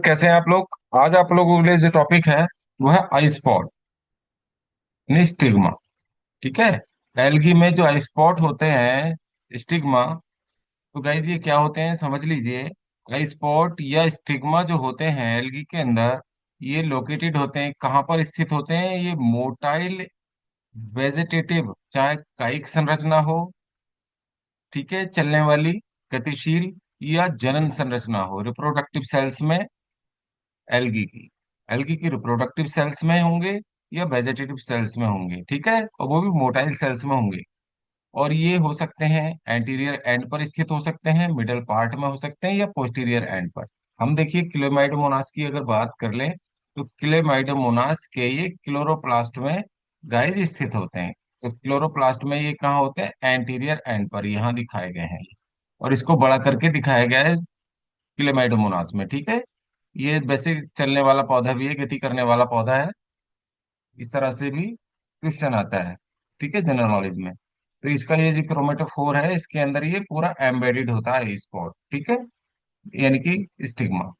कैसे हैं आप लोग? आज आप लोगों के लिए जो टॉपिक है वो है आई स्पॉट स्टिग्मा। ठीक है। एल्गी में जो आई स्पॉट होते हैं स्टिग्मा, तो गाइज ये क्या होते हैं समझ लीजिए। आई स्पॉट या स्टिग्मा जो होते हैं एल्गी के अंदर, ये लोकेटेड होते हैं, कहाँ पर स्थित होते हैं? ये मोटाइल वेजिटेटिव, चाहे कायिक संरचना हो, ठीक है, चलने वाली, गतिशील, या जनन संरचना हो, रिप्रोडक्टिव सेल्स में एल्गी की रिप्रोडक्टिव सेल्स में होंगे या वेजिटेटिव सेल्स में होंगे, ठीक है, और वो भी मोटाइल सेल्स में होंगे। और ये हो सकते हैं एंटीरियर एंड पर स्थित हो सकते हैं, मिडल पार्ट में हो सकते हैं, या पोस्टीरियर एंड पर। हम देखिए क्लेमाइडोमोनास की अगर बात कर लें, तो क्लेमाइडोमोनास के ये क्लोरोप्लास्ट में गाइज स्थित होते हैं। तो क्लोरोप्लास्ट में ये कहाँ होते हैं? एंटीरियर एंड पर, यहाँ दिखाए गए हैं। और इसको बड़ा करके दिखाया गया है क्लेमाइडोमोनास में, ठीक है। ये वैसे चलने वाला पौधा भी है, गति करने वाला पौधा है। इस तरह से भी क्वेश्चन आता है, ठीक है, जनरल नॉलेज में। तो इसका ये जो क्रोमेटोफोर है, इसके अंदर ये पूरा एम्बेडेड होता है स्पॉट, ठीक है, यानी कि स्टिग्मा।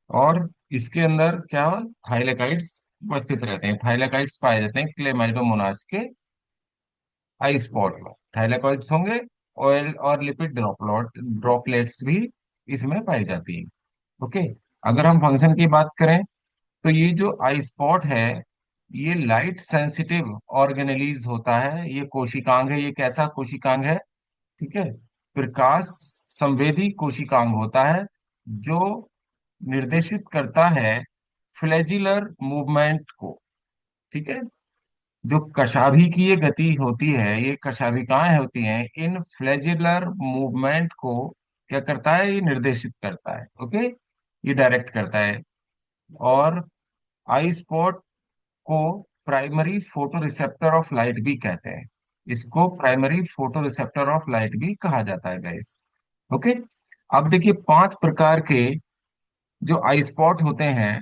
और इसके अंदर क्या, थाइलेकाइड्स उपस्थित रहते हैं। थाइलेकाइड्स पाए जाते हैं क्लेमाइडोमोनास के आई स्पॉट में। थाइलेकाइड्स होंगे। ऑयल और लिपिड ड्रॉपलेट्स भी इसमें पाई जाती है। ओके। अगर हम फंक्शन की बात करें, तो ये जो आई स्पॉट है, ये लाइट सेंसिटिव ऑर्गेनेलीज होता है। ये कोशिकांग है। ये कैसा कोशिकांग है? ठीक है, प्रकाश संवेदी कोशिकांग होता है, जो निर्देशित करता है फ्लैजिलर मूवमेंट को। ठीक है, जो कशाभी ये गति होती है, ये कशाभिकाएं होती हैं, इन फ्लैजिलर मूवमेंट को क्या करता है? ये निर्देशित करता है। ओके, ये डायरेक्ट करता है। और आई स्पॉट को primary photo receptor of light भी कहते हैं। इसको primary photo receptor of light भी कहा जाता है गाइस। ओके। अब देखिए 5 प्रकार के जो आई स्पॉट होते हैं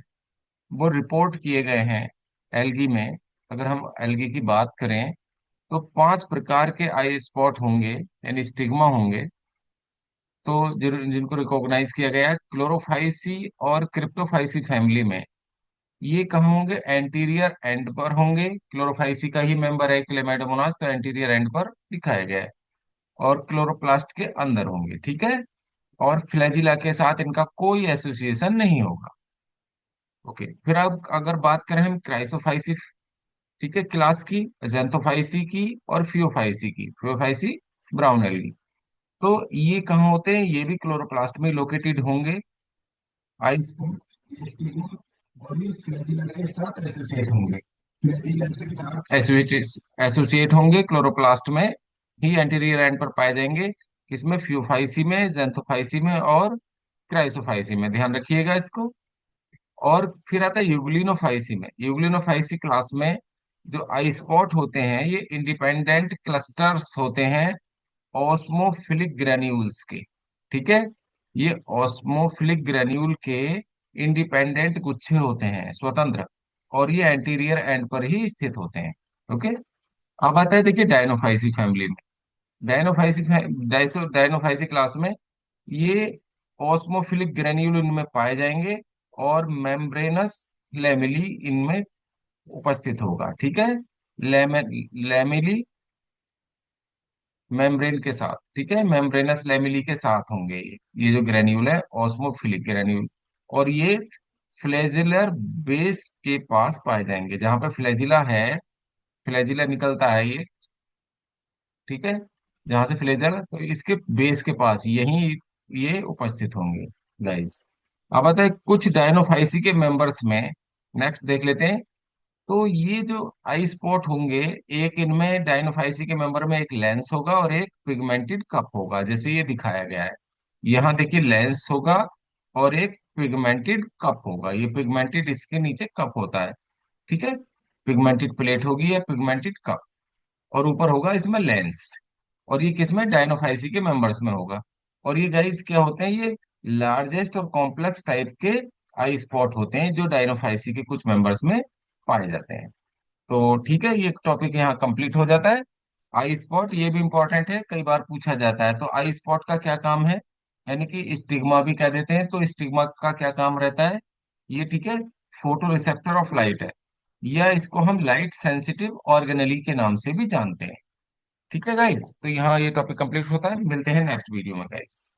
वो रिपोर्ट किए गए हैं एल्गी में। अगर हम एल्गी की बात करें, तो 5 प्रकार के आई स्पॉट होंगे, यानी स्टिग्मा होंगे। तो जिनको रिकॉग्नाइज किया गया है क्लोरोफाइसी और क्रिप्टोफाइसी फैमिली में, ये कहाँ होंगे? एंटीरियर एंड पर होंगे। क्लोरोफाइसी का ही मेंबर है क्लेमाइडोमोनास, तो एंटीरियर एंड पर दिखाया गया है। और क्लोरोप्लास्ट के अंदर होंगे, ठीक है। और फ्लैजिला के साथ इनका कोई एसोसिएशन नहीं होगा। ओके, फिर अब अगर बात करें हम क्राइसोफाइसी, ठीक है, क्लास की, जेंथोफाइसी की, और फियोफाइसी की। फियोफाइसी ब्राउन एल्गी, तो ये कहाँ होते हैं? ये भी क्लोरोप्लास्ट में लोकेटेड होंगे। आइस और ये फ्लैजिला के साथ एसोसिएट होंगे। फ्लैजिला के साथ एसोसिएट होंगे क्लोरोप्लास्ट में ही, एंटीरियर एंड पर पाए जाएंगे। इसमें फ्यूफाइसी में, जेंथोफाइसी में, और क्राइसोफाइसी में, ध्यान रखिएगा इसको। और फिर आता है यूग्लिनोफाइसी में। यूग्लिनोफाइसी क्लास में जो आई स्पॉट होते हैं, ये इंडिपेंडेंट क्लस्टर्स होते हैं ऑस्मोफिलिक ग्रेन्यूल्स के, ठीक है। ये ऑस्मोफिलिक ग्रेन्यूल के इंडिपेंडेंट गुच्छे होते हैं, स्वतंत्र। और ये एंटीरियर एंड पर ही स्थित होते हैं। ओके। अब आता है देखिए डायनोफाइसी फैमिली में। डायनोफाइसी डायनोफाइसी क्लास में ये ऑस्मोफिलिक ग्रेन्यूल इनमें पाए जाएंगे, और मेम्ब्रेनस लेमिली इनमें उपस्थित होगा, ठीक है। लेमिली मेम्ब्रेन के साथ, ठीक है, मेम्ब्रेनस लेमिली के साथ होंगे ये जो ग्रेन्यूल है ऑस्मोफिलिक ग्रेन्यूल। और ये फ्लैजिलर बेस के पास पाए जाएंगे, जहां पर फ्लैजिला है, फ्लैजिला निकलता है ये, ठीक है, जहां से फ्लैजिला, तो इसके बेस के पास यही ये उपस्थित होंगे गाइस। अब आता है कुछ डायनोफाइसी के मेंबर्स में। नेक्स्ट देख लेते हैं। तो ये जो आई स्पॉट होंगे, एक इनमें डायनोफाइसी के मेंबर में एक लेंस होगा और एक पिगमेंटेड कप होगा, जैसे ये दिखाया गया है। यहाँ देखिए लेंस होगा और एक पिगमेंटेड कप होगा। ये पिगमेंटेड, इसके नीचे कप होता है, ठीक है। पिगमेंटेड प्लेट होगी या पिगमेंटेड कप, और ऊपर होगा इसमें लेंस। और ये किसमें? डायनोफाइसी के मेंबर्स में होगा। और ये गाइस क्या होते हैं? ये लार्जेस्ट और कॉम्प्लेक्स टाइप के आई स्पॉट होते हैं, जो डायनोफाइसी के कुछ मेंबर्स में पाए जाते हैं। तो ठीक है, ये टॉपिक यहाँ कंप्लीट हो जाता है। आई स्पॉट ये भी इंपॉर्टेंट है, कई बार पूछा जाता है। तो आई स्पॉट का क्या काम है, यानी कि स्टिग्मा भी कह देते हैं, तो स्टिग्मा का क्या काम रहता है? ये ठीक है, फोटो रिसेप्टर ऑफ लाइट है, या इसको हम लाइट सेंसिटिव ऑर्गेनेली के नाम से भी जानते हैं। ठीक है गाइस, तो यहाँ ये टॉपिक कंप्लीट होता है, मिलते हैं नेक्स्ट वीडियो में गाइस।